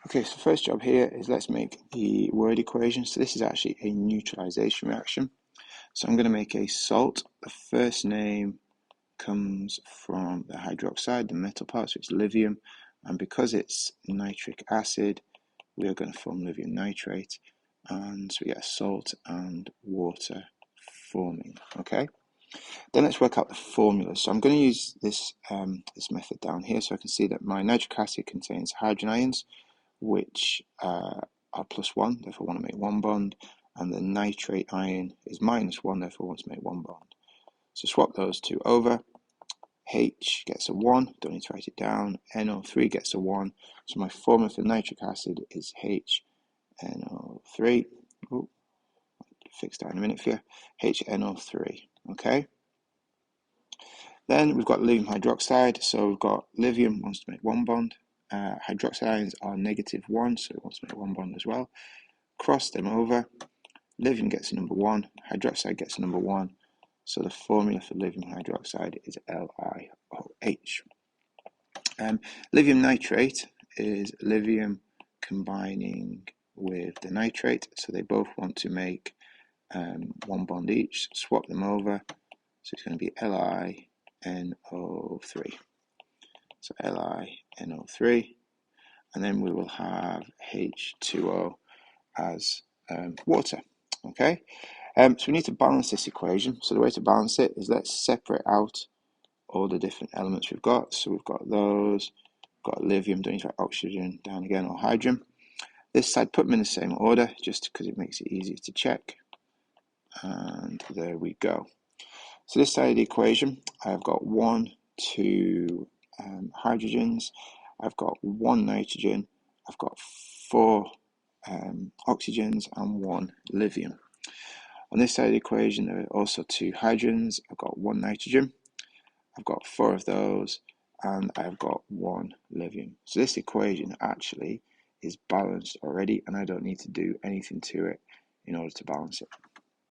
Okay, so first job here is let's make the word equation. So this is actually a neutralization reaction. So I'm going to make a salt. The first name comes from the hydroxide, the metal part, so it's lithium. And because it's nitric acid, we are going to form lithium nitrate. And so we get salt and water forming, okay? Then let's work out the formula. So I'm going to use this, this method down here so I can see that my nitric acid contains hydrogen ions, which are +1, therefore want to make one bond, and the nitrate ion is -1, therefore wants to make one bond. So swap those two over. H gets a 1, don't need to write it down. NO3 gets a 1. So my formula for nitric acid is HNO3. Ooh, fix that in a minute for you. HNO3, okay? Then we've got lithium hydroxide. So we've got lithium wants to make one bond. Hydroxide ions are -1, so it wants to make one bond as well. Cross them over. Lithium gets a number 1, hydroxide gets a number 1. So the formula for lithium hydroxide is LiOH. Lithium nitrate is lithium combining with the nitrate, so they both want to make one bond each. Swap them over, so it's going to be LiNO3. So LiNO3, and then we will have H2O as water. Okay, so we need to balance this equation. So the way to balance it is let's separate out all the different elements we've got. So we've got those, we've got lithium, don't need to write oxygen down again, or hydrogen. This side, put them in the same order, just because it makes it easier to check. And there we go. So this side of the equation, I've got 1, 2 hydrogens, I've got 1 nitrogen, I've got 4 oxygens and 1 lithium. On this side of the equation, there are also 2 hydrogens. I've got 1 nitrogen, I've got 4 of those, and I've got 1 lithium. So this equation actually is balanced already, and I don't need to do anything to it in order to balance it.